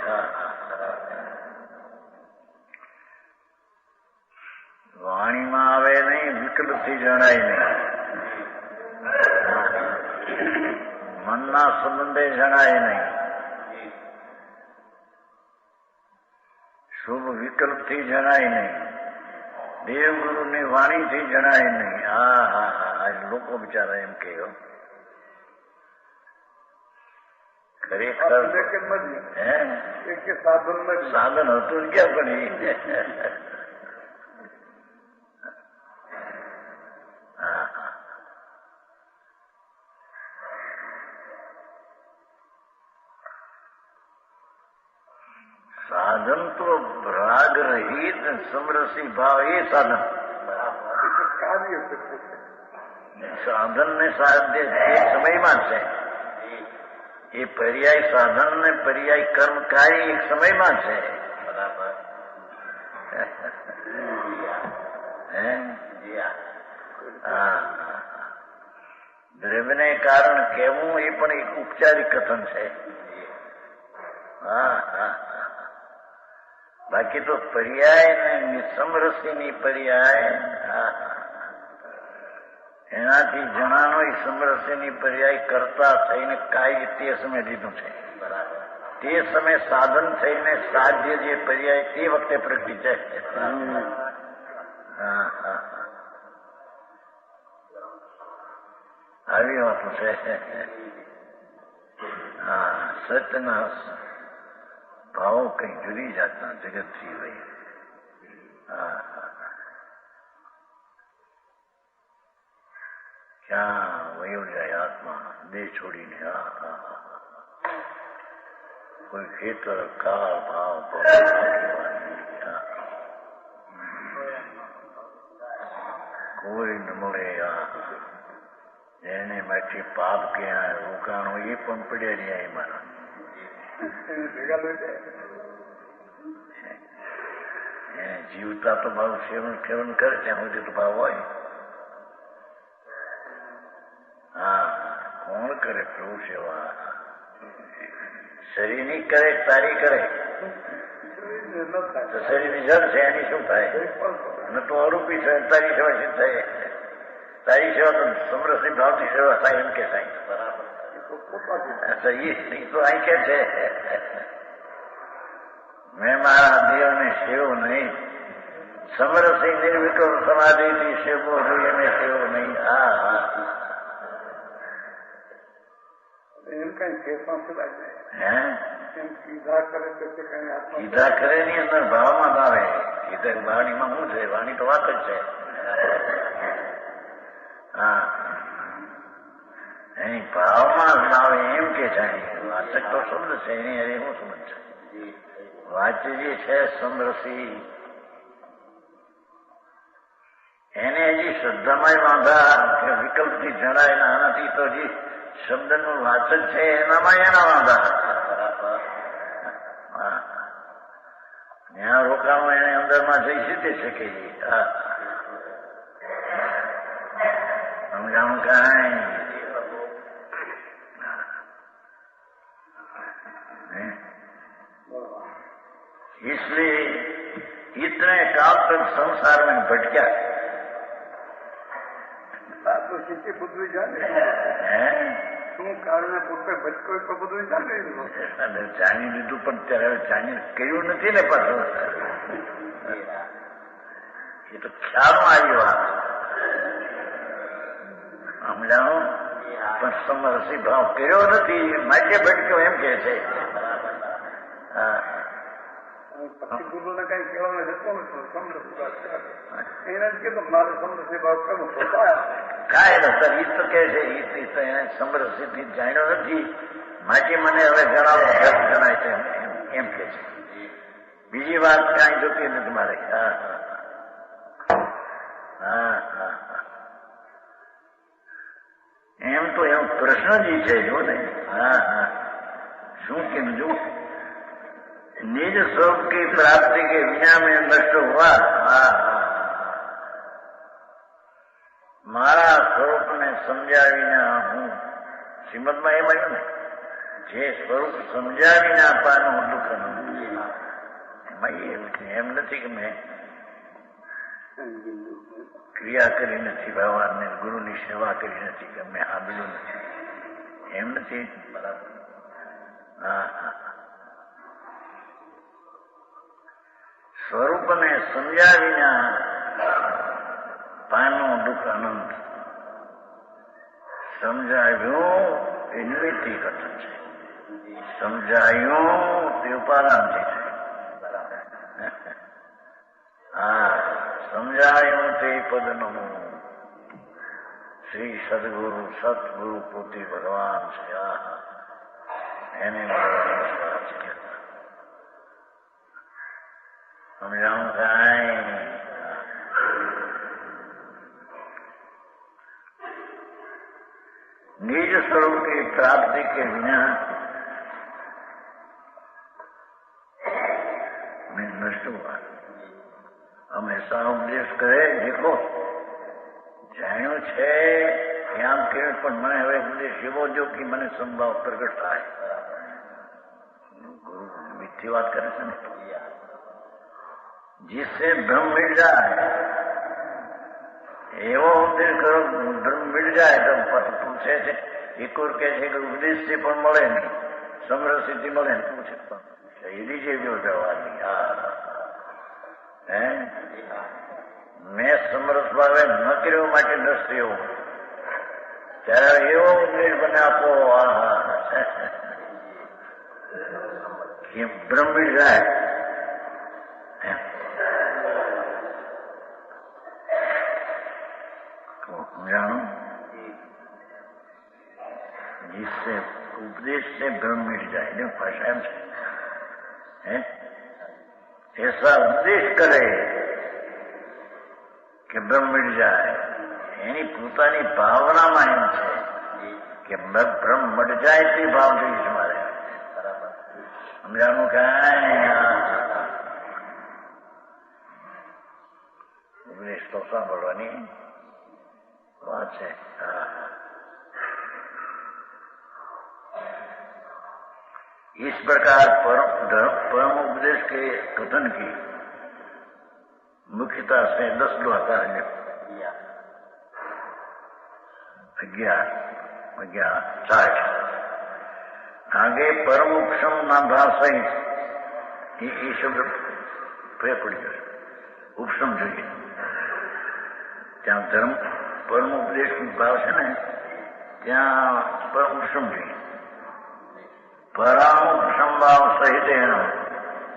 વાણીમાં આવે નહીં, વિકલ્પથી જણાય નહીં, મનના સંબંધે જણાય નહીં, શુભ વિકલ્પથી જણાય નહીં, દેવગુરુની વાણીથી જણાય નહીં. લોકો બિચારા એમ કહ્યું ખરેખર સાધન હતું ક્યાં પણ સાધન તો રાગ રહિત સમરસી ભાવ એ સાધન. સાધન ને સાધ્ય એક સમયમાં છે, એ પર્યાય સાધન ને પર્યાય કર્મ કાર્ય એક સમયમાં છે. દ્રવ્યને કારણ કહેવું એ પણ એક ઉપચારિક કથન છે. બાકી તો પર્યાય ને સમરસીની પર્યાય એનાથી જણાનો એ સમરસીની પર્યાય કરતા થઈને કાય તે સમય લીધું છે. તે સમય સાધન થઈને સાધ્ય જે પર્યાય તે વખતે પ્રગટી જાય. આવી વાતો છે. સત્યના ભાવો કઈ જુદી જાતના જગતથી હોય. ક્યાં વયો જાય આત્મા દેહ છોડીને. કોઈ ખેતર કાળ ભાવ કોઈ ન મળે. એને માટે પાપ ક્યાં રોકાણો એ પણ પડ્યા રહ્યા મારા. જીવતા તો ભાવ સેવન ખેવન કરે ત્યાં સુધી તો ભાવ હોય. કોણ કરે પ્રભુ સેવા? શરીરની કરે તારી કરે તો શરીરની જળ છે એની શું થાય? ન તો અરૂપી છે તારી સેવા શું થાય? તારી સેવા તો સમરસી ભાવથી સેવા થાય એમ કે થાય. તો અહીં કે છે મેં મારા દેવને સેવો નહીં, સમરસી નિર્વિકલ્પ સમાધિથી સેવો જોઈએ મેં સેવો નહીં. સીધા કરે ની અંદર ભાવમાં જ આવે. સીધા વાણીમાં શું છે? વાણી તો વાત જ છે. એની ભાવમાં જ આવે એમ કે જાય. વાચક તો શબ્દ છે એની અરે શું સમજ છે? વાચ્ય જે છે સમરસી એને હજી શ્રદ્ધામાં વાંધા કે વિકલ્પથી જણાય ને આનાથી તો હજી શબ્દનું વાચક છે એનામાં એના વાંધા. ત્યાં રોકાણો એને અંદરમાં જઈ શીખે શકે. સમજાણું કાંઈ इसलिए इतने काल तक संसार में भटका. તો સ્થિતિ બધું જાણે શું કારણે પોતે ભટકો તો બધું જાણે. જાણી લીધું પણ ત્યારે જાણી કર્યું નથી ને પાછું. એ તો ખ્યાલમાં આવ્યો. સમજાણો પણ સમરસી ભાવ કર્યો નથી માટે ભટક્યો એમ કે છે. પછી ગુરુને કઈ કહેવામાં જતો નથી. સમરસી ભાવ એને જ કીધું મારે સમરસી ભાવ કરવું કાંઈ નથી. ઈ તો કે છે એને સમરસીથી જાણ્યો નથી માટે મને હવે જણાવો જણાય છે એમ કે છે. બીજી વાત કાંઈ જોતી નથી મારે. એમ તો એમ કૃષ્ણજી છે જો ને. શું કેમ જો निज स्वरूप की प्राप्ति के बिना में नष्ट हुआ. મારા સ્વરૂપને સમજાવીને હું શ્રીમદમાં એમ આવ્યું ને જે સ્વરૂપ સમજાવીને આપવાનું દુઃખ એમાં એમ નથી કે મેં ક્રિયા કરી નથી, ભગવાનને ગુરુની સેવા કરી નથી કે મેં સાંભળ્યું નથી એમ નથી. બરાબર. સ્વરૂપને સમજાવીને પાનું દુઃખ અનંત સમજાવ્યું એ નિમિત્તિ કથન છે. સમજાયું તે ઉપાદાનથી છે. સમજાયું તે પદનું શ્રી સદગુરુ સતગુરુ પોતે ભગવાન છે. એને સમજાવું કાંઈ निज स्वरूप की प्राप्ति के बिना ऐसा उपदेश करे, देखो જાણ્યું છે એમ કે પણ મને હવે ઉપદેશ એવો જો કે મને સંભાવ પ્રગટ થાય. ગુરુ મીઠી વાત કરે છે ને, जिससे ब्रह्म मिल जाए એવો ઉપદેશ કરો બ્રહ્મ મિલ જાય. તો પૂછે છે એક ઓર કહે છે કે ઉપદેશથી પણ મળે નહીં, સમરસિદ્ધિ મળે ને પૂછે એની જેવી જવાની. હે મેં સમરસ ભાવે ન કર્યો માટે દ્રષ્ટિ એવું ત્યારે એવો ઉપદેશ મને આપો કે બ્રહ્મ મિલ જાય. जानो जिससे उपदेश से ब्रह्म मिल जाए ने भाषा है ऐसा उपदेश करे कि ब्रह्म मिल जाए. એની પોતાની ભાવનામાં એમ છે કે બ્રહ્મ મળી જાય તે ભાવ જોઈશ મારે. સમજાણું કાંઈ ઉપદેશ તો સાંભળવાની बात है. इस प्रकार परम उपदेश के कथन की मुख्यता से 10 द्वारा है. 11:60 आगे परम उपशम ना भाव सहित ये शब्द प्रयोग पड़ी गए. उपशम જોઈએ ત્યાં ધર્મ પરમ ઉપદેશ ભાવ છે ને ત્યાં પરમ ઉપશમ જોઈએ. પરમ ઉપશમ ભાવ સહિત એનો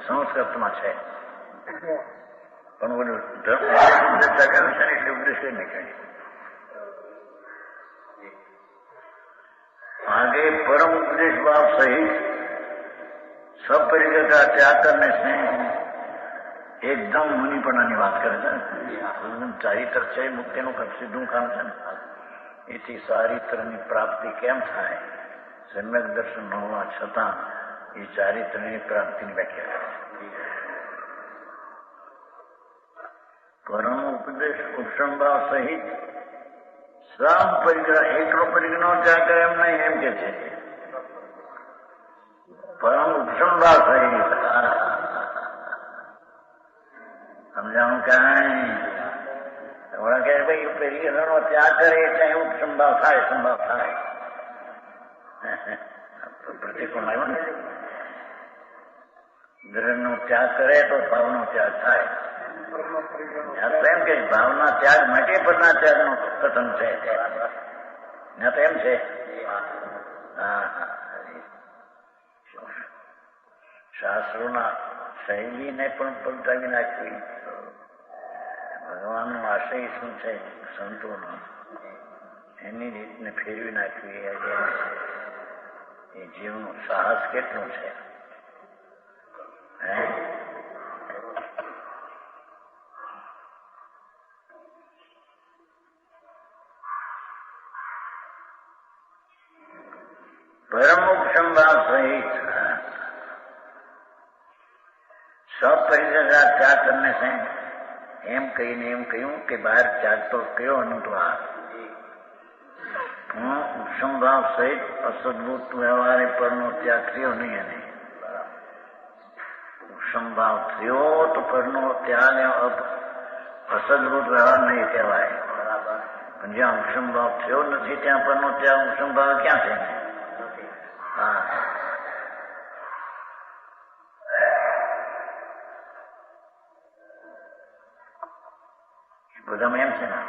સંસ્કૃતમાં છે પણ બોલું ધર્મ ચર્ચા કર્યું છે ને એટલે ઉપદેશ નહીં કહે. आगे परम उपदेश भाव सहित सब परिकर का त्याग करने से એકદમ મુનિપણાની વાત કરે છે. ચારિત્ર છે મુક્તિનું સીધું કામ છે ને. એથી ચારિત્રની પ્રાપ્તિ કેમ થાય? સમ્યક દર્શન ન હોવા છતાં એ ચારિત્રની પ્રાપ્તિની વ્યાખ્યા કરે છે. પરમ ઉપદેશ ઉપસંભાવ સહિત સમ પરિગ્રહ એકલો પરિગ્રહ ત્યાગ કરે એમ નહીં, એમ કે છે પરમ ઉપસંભાવ સહિત. સમજાણું કાંઈ હમણાં કે ભાઈ પરિગ્રહનો ત્યાગ કરે એટલે એવું સંભાવ થાય. સંભાવ થાય પ્રતિકોણ આવ્યો ને. ગ્રહનો ત્યાગ કરે તો ભાવનો ત્યાગ થાય. તો એમ કે ભાવના ત્યાગ માટે પરના ત્યાગનો કથન છે. ત્યાં તો એમ છે શાસ્ત્રોના શૈલીને પણ પલટાવી નાખવી. ભગવાનનો આશય શું છે સંતોનો એની રીતને ફેરવી નાખવી એ જીવનું સાહસ કેટલું છે. પરમ ઉપસંભાવ સહિત सब परिग्रह का त्याग करने से एम कहीं ने एम कहूं कि बाहर त्याग तो कयो अनुद्वार उपसंभाव सहित असद्भुत व्यवहार पर नो त्याग थयो नहीं है. उपसंभाव थयो तो पर नो त्याग असद्भुत व्यवहार नहीं कहवाय. પણ જ્યાં ઉપસંભાવ થયો નથી ત્યાં પરનો ત્યાગ ઉપસંભાવ ક્યાં છે? હા બધામાં એમ છે ને.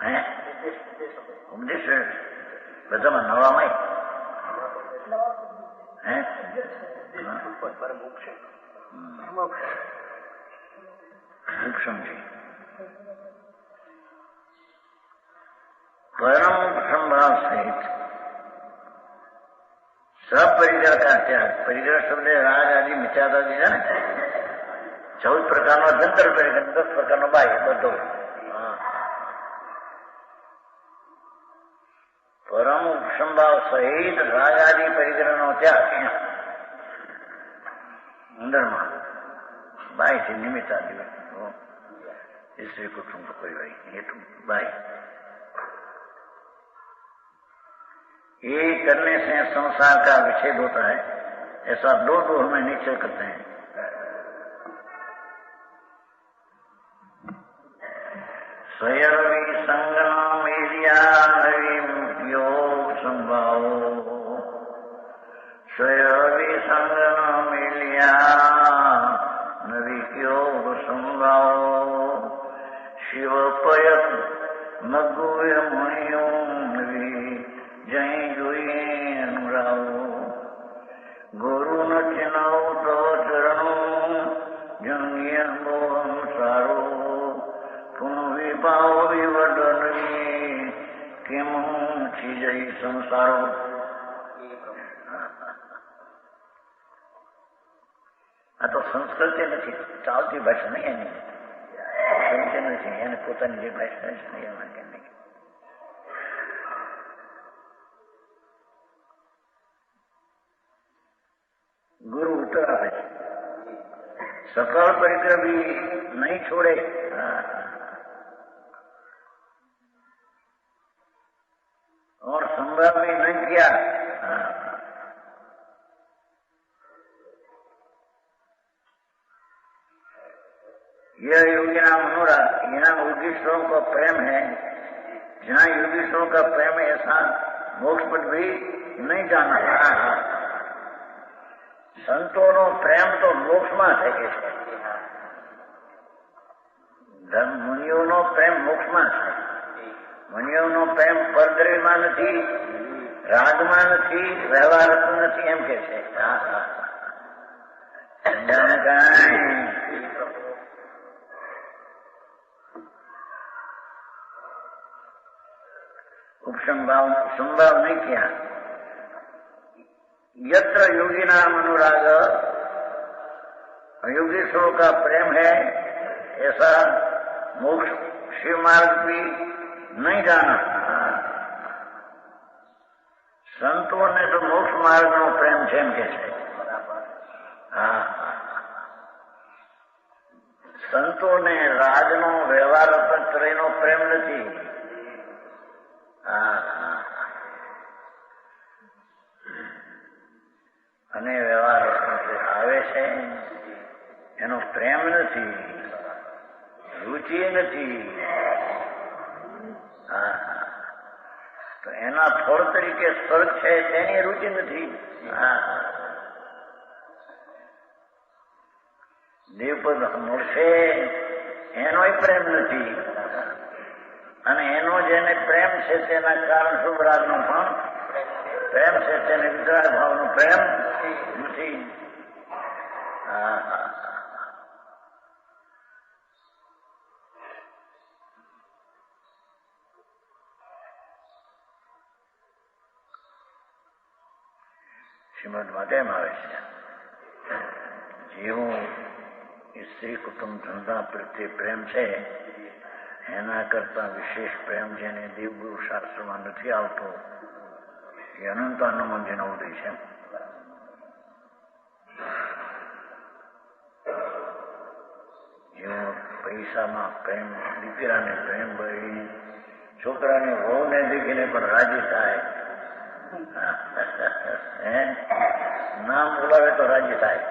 હે ઉપદેશ બધામાં નવામાં હે ઉપસમજી परम संभाव सहित सब परिग्रह का त्याग. परिग्रह शब्द राग आदि मिथ्यादि है ना. 14 પ્રકારનો જંતર પરિગ્રહ, 10 પ્રકારનો બાહ્ય બધો. પરમ સંભાવ સહિત રાગ આદિ પરિગ્રહનો ત્યાગ અંદરમાં बाई से निमित्त आदि स्त्री कुटुंब कोई भाई ये तो बाई ये करने से संसार का विच्छेद होता है। ऐसा दो हमें निश्चय करते हैं। स्वयं संगम मेरिया नवी योग संभाओ स्वयं संगम मेलिया नवी योग संभाओ शिव पयत मगुय मणियों नवी जय जुए अनुराओ गुरु न चिनाओ तो चरणों जंगिय मोहन सारो तुम विपाओ विवडनवी किम चीजई संसारो। आ तो संस्कृति नहीं चालती भाषा नहीं है समझे नहीं એને પોતાની જે ભાષા છે એમાં કે નહીં गुरु उत्तर आवे सकल परिकर भी नहीं छोड़े। और संभव भी नहीं किया। यह योगिना मनोरथ यहाँ योगीश्वरों का प्रेम है। जहाँ योगीश्वरों का प्रेम है ऐसा मोक्ष पर भी नहीं जाना। संतों प्रेम तो मोक्ष में थे के मुनिओ प्रेम मोक्ष में है। मुनिओ प्रेम परद्रव्य में नहीं राग में नहीं व्यवहार नहीं एम के उपसंभाव संभाव नहीं किया। यत्र योगिना अनुराग योगेश्वरों का प्रेम है ऐसा मोक्ष शिव मार्ग भी नहीं जाना। संतों ने तो मोक्ष मार्ग नो प्रेम છે એમ કે છે। સંતોને રાજનો વ્યવહાર તત્વનો પ્રેમ નથી। અને વ્યવહાર આવે છે એનો પ્રેમ નથી રુચિ નથી। તો એના ફળ તરીકે સ્વર્ગ છે તેની રુચિ નથી। દેવપદ મળશે એનોય પ્રેમ નથી। અને એનો જેને પ્રેમ છે તેના કારણ શુભ રાગનો પણ પ્રેમ છે તેને વિતરાગ ભાવનો પ્રેમ નથી। શ્રીમદમાં તેમ આવે છે જેવું સ્ત્રી કુટુંબ ધંધા પ્રત્યે પ્રેમ છે એના કરતા વિશેષ પ્રેમ જેને દેવગુરુ શાસ્ત્રમાં નથી આવતો એ અનંતાનંદ જેનો ઉદય છે। જેવો પૈસામાં પ્રેમ દીકરાને પ્રેમ ભાઈ છોકરાની વહુને દેખીને પણ રાજી થાય। નામ બોલાવે તો રાજી થાય।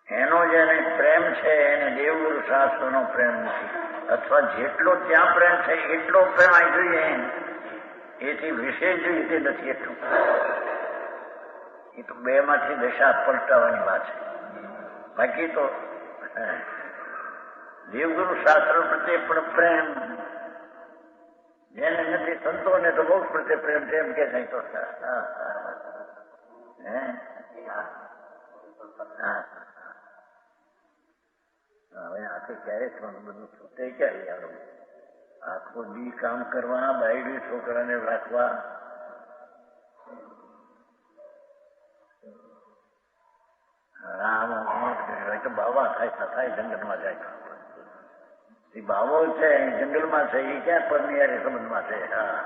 એનો જેને પ્રેમ છે એને દેવગુરુ શાસ્ત્રનો પ્રેમ નથી અથવા જેટલો ત્યાં પ્રેમ છે એટલો પ્રેમ આ જોઈએ એથી વિશેષ જોઈએ તે નથી એટલું। એ તો બે માંથી દશા પલટાવાની વાત છે। બાકી તો દેવગુરુ શાસ્ત્ર પ્રત્યે પણ પ્રેમ જેને નથી સંતોને તો બહુ પ્રત્યે પ્રેમ છે એમ કે નહીં તો હવે આથી ક્યારે બધું છૂટે ક્યારે આવે। આખો દી કામ કરવા બાયડી છોકરાને રાખવા રામ તો બાવા થાય જંગલમાં જાય એ ભાવો છે જંગલમાં છે એ ક્યાં પરની યારી સંબંધમાં છે. હા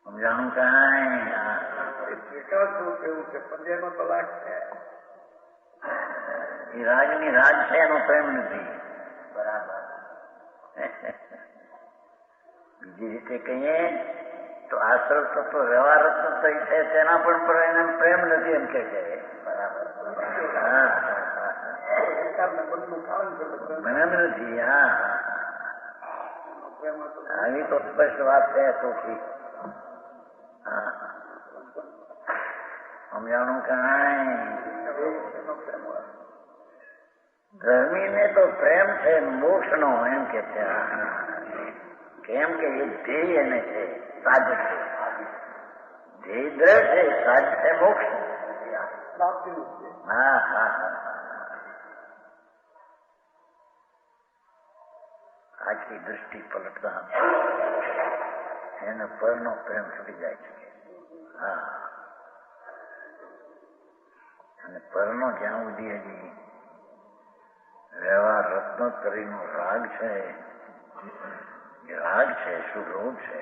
સમજાણું કાંઈ. એકાદ સ્વરૂપ એવું છે પંજાબનો તલાક છે એ રાગની રાગ છે એનો પ્રેમ નથી. બરાબર. બીજી રીતે કહીએ તો આશ્રવ તત્વ વ્યવહાર તત્વ છે તેના પણ એને પ્રેમ નથી એમ કે છે. બરાબર. મને નથી. હા આવી તો સ્પષ્ટ વાત છે ચોખ્ખી. હા સમજાણું કાંઈ. ધર્મીને તો પ્રેમ છે મોક્ષ નો એમ કે છે. કેમ કે એ ધ્યેય એને છે સાજ છે. ધ્યેય દ્રઢ છે સાજ છે મોક્ષ. હા હા હા આખી દૃષ્ટિ પલટતા એને પરનો પ્રેમ છૂટી જાય છે. હા અને પરનો જ્યાં સુધી હજી વ્યવહાર રત્નોત્તરીનો રાગ છે, રાગ છે સુરોગ છે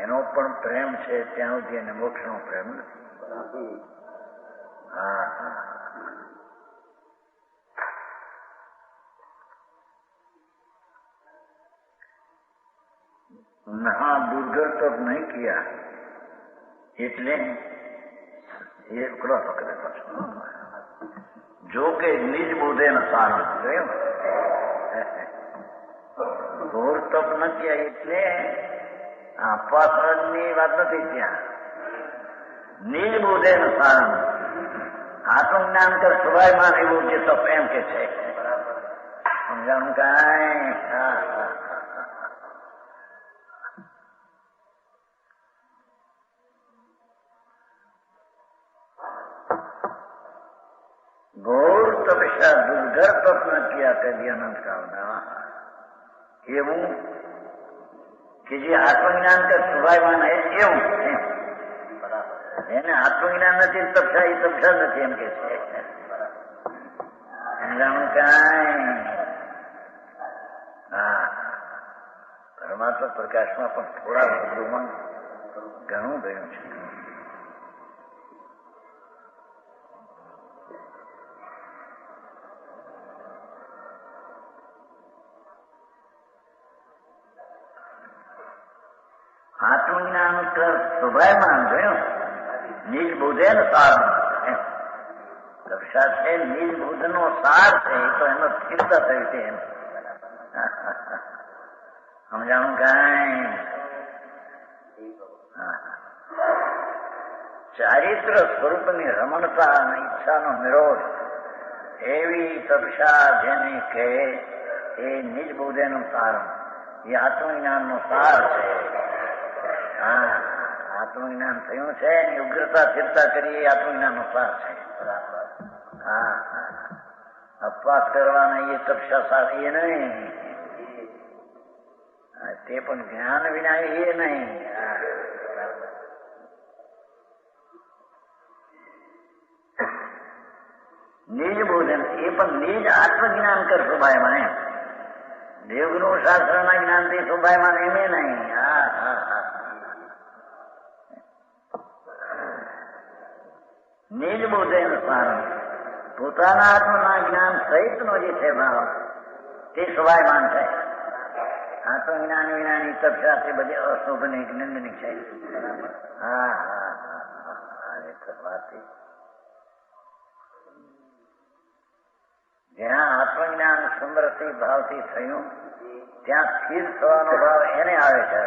એનો પણ પ્રેમ છે ત્યાં સુધી એને મોક્ષનો પ્રેમ નથી. હા હા હા દુર્ઘર તો નહીં કિયા એટલે એ ખુલાસો કરે પાછો. જો કે નિજ બોધે ન સારું ઘોર તપ ન કિયા એટલે અપવાસની વાત નથી. ત્યાં નિજ બોધે ન સારું આત્મજ્ઞાન કર સ્વભાવમાં એવું જે તપ એમ કે છે. સમજાણું કાંઈ. હા હા ઘોર તપસ્યા દુર્ઘર તપ ન કિયા કદી અનંત કાળના એવું કે જે આત્મજ્ઞાન કે સ્વભાવમાં એવું એને આત્મજ્ઞાન નથી તપસ્યા એ તપસ્યા નથી એમ કે છે. સમજાણું કાંઈ. હા પરમાત્મા પ્રકાશમાં પણ થોડા શબ્દોમાં ઘણું ગયું છે. આત્મજ્ઞાન કર સ્વભાવમાં ગયો નિજ બુદ્ધે નો સાર તપસ્યા છે. નિજ બુદ્ધ નો સાર છે એ તો એનો સ્થિરતા થયું છે એમ. સમજાણું કાંઈ. ચારિત્ર સ્વરૂપની રમણતા અને ઈચ્છાનો નિરોધ એવી તપસ્યા જેને કહે એ નિજ બુદ્ધેનું સારણ એ આત્મજ્ઞાનનો સાર છે. હા આત્મજ્ઞાન થયું છે એની ઉગ્રતા સ્થિરતા કરી એ આત્મજ્ઞાનનો સાર છે. હા અપવાસ કરવાના એ તપસ્યા સારી એ નહીં. તે પણ જ્ઞાન વિના એ નહીં. નિજ બોધન એ પણ નિજ આત્મજ્ઞાન કર સ્વભાવમાં એમ. દેવગુરુ શાસ્ત્રના જ્ઞાનથી સ્વભાવમાં એમે નહીં. હા હા હા નિજ બોધેનું સારણ પોતાના આત્મના જ્ઞાન સહિતનો જે છે ભાવ તે સ્વભાવમાન છે. આત્મજ્ઞાન વિનાની તપસ્યા તે બધી અશુભની નિંદની છે. હા હા હા વાત જ્યાં આત્મજ્ઞાન સમરસી ભાવથી થયું ત્યાં સ્થિર થવાનો ભાવ એને આવે છે.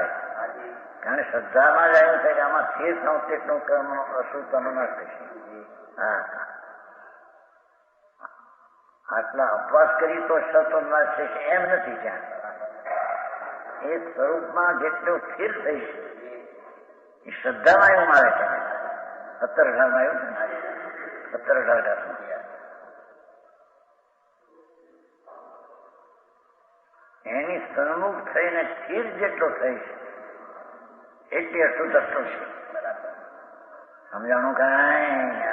કારણ કે શ્રદ્ધામાં જ આવ્યું છે કે આમાં સ્થિર થવું તેટલું કર્મનો અશુદ્ધનો ન થશે. હા આટલા અપવાસ કરી તો સતો નાશ થશે એમ નથી. ત્યાં એ સ્વરૂપમાં જેટલું સ્થિર થઈશ એ શ્રદ્ધામાં એવું આવે છે. 17 આવ્યું છે 17 એની સન્મુખ થઈને સ્થિર જેટલો થઈશ એટલી અશુદ્ધ છે. સમજાણું કાંઈ.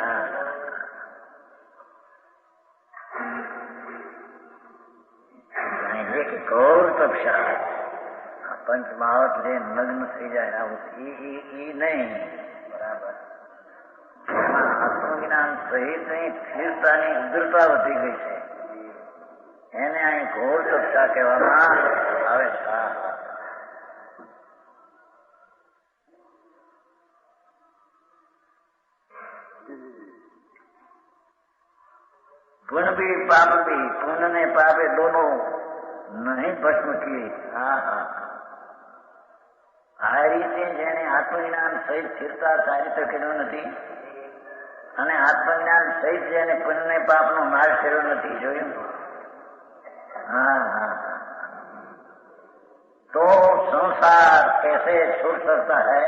તપસ્યા. પંચ મહાવત જે નગ્ન થઈ જાય આવું એ નહીં. બરાબર. એમાં આત્મજ્ઞાન સહિતની સ્થિરતાની ઉગ્રતા વધી ગઈ છે. એને અહીં ઘોર તપસ્યા કહેવામાં આવે છે. पुण्य भी पाप भी, पुण्य ने पापे दोनों नहीं भस्म किए. આ રીતે જેને આત્મજ્ઞાન સહિત સ્થિરતા સારી રીતે કર્યો નથી અને આત્મજ્ઞાન સહિત જેને પુણ્ય ને પાપનો નાશ કર્યો નથી, જોયું? તો સંસાર कैसे छूट सकता है?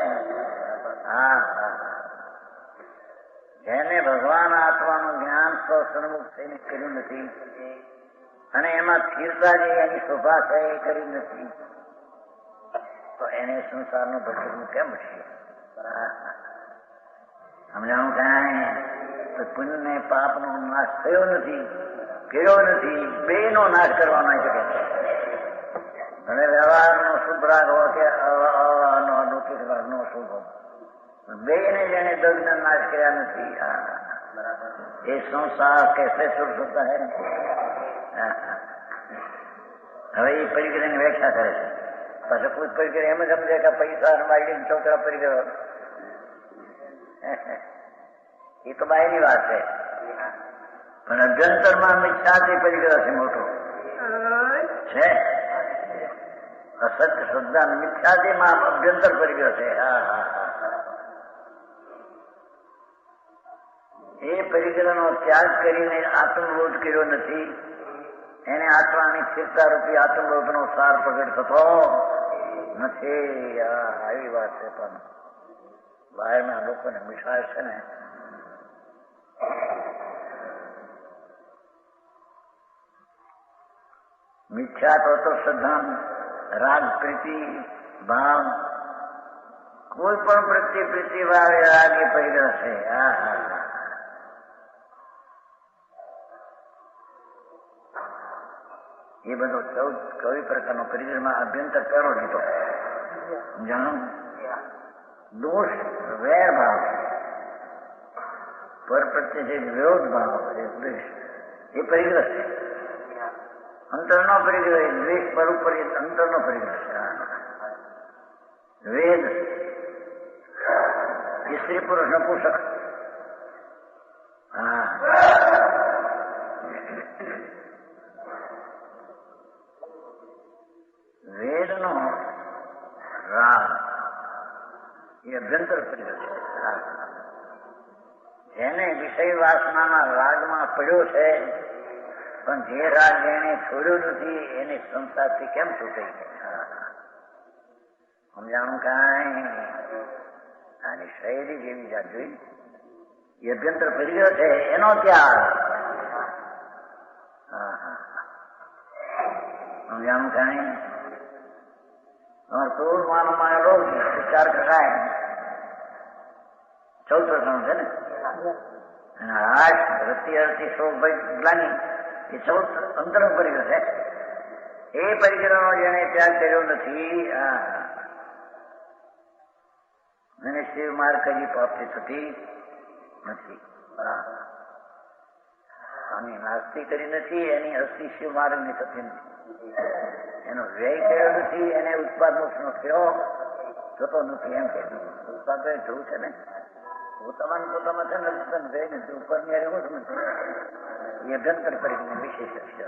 જેને ભગવાન આત્માનું જ્ઞાન સન્મુખ થઈને કર્યું નથી અને એમાં સ્થિરતા જે એની શોભા છે એ કરી નથી, તો એને સંસારનું ભટકવું કેમ છે? સમજાણું કાંઈ? તો પુણ્ય ને પાપનો નાશ થયો નથી, કર્યો નથી, બે નો નાશ કરવાનો શકે. અને વ્યવહારનો શુભ રાગ હોય કે અલૌકિક રાગનો શુભ હોય, બે ને જેને દગ્ન નાશ કર્યા નથી, એ સંસાર कैसे छूट सकता है? હવે એ પરિગ્રહની વ્યાખ્યા કરે છે. પછી કોઈ પરિગ્રહ એમ સમજે કે પૈસા માગીને છોકરા પરિગ્રહ, એ તો બાયની વાત છે. પણ અભ્યંતરમાં મિથ્યાથી પરિગ્રહ છે, મોટો છે. અસત્ય શ્રદ્ધા મિથ્યાદીમાં અભ્યંતર પરિગ્રહ છે. એ પરિગ્રહનો ત્યાગ કરીને આત્મબોધ કર્યો નથી, એને આત્માની સ્થિરતા રૂપી આત્મબોધનો સાર પ્રગટ થતો નથી. આવી વાત છે. પણ બહારના લોકોને મિઠાશ છે ને, મિથ્યા તો શ્રદ્ધા, રાગ, પ્રીતિ, ભાવ, કોઈ પણ પ્રત્યે પ્રીતિ ભાવ એ રાગ એ પરિગ્રહ છે. એ બધો 14 પ્રકારનો પરિગ્રહમાં અભ્યંતર પહેલો લીધો. જાણો, દોષ, વેર ભાવ, પર પ્રત્યે જે વિરોધ ભાવ, દ્વેષ, એ પરિગ્રહ છે. અંતરનો પરિગ્રહ, દ્વેષ પર ઉપર અંતરનો પરિગ્રહ છે. વેદ, સ્ત્રી પુરુષ નપુંસક, વેદનો રાગ એ અભ્યંતર પરિગ્રહ છે. જેને વિષય વાસનાના રાગમાં પડ્યો છે, પણ જે રાગ એને છોડ્યો નથી, એને સંસારથી કેમ છૂટે છે? સમજાણું કાંઈ? આની શૈલી જેવી જાત જોઈ. એ અભ્યંતર પરિગ્રહ છે, એનો ત્યાગ. સમજાણું કાંઈ? ક્રોધ માનમાં રોગ વિચાર કરાય 14 પ્રકારનો છે ને. હાશ, રતિ, અરતિ, શોક, ભય, ગ્લાની, એ 14 અંતરનો પરિગ્રહ છે. એ પરિગ્રહનો જેને ત્યાગ કર્યો નથી, એને શિવ માર્ગ કદી પ્રાપ્તિ થતી નથી. આની નાસ્તિ કરી નથી, એની અસ્થિ શિવ માર્ગની થતી નથી. એનો વ્યય કર્યો નથી, એને ઉત્પાદ મોક્ષનો થયો થતો નથી. એમ કે ઉત્પાદ જોવું છે ને, પોતામાં છે ને વ્યય નથી, ઉપર ની નથી. એ અભ્યંતર પરિગ્રહ વિશેષ છે.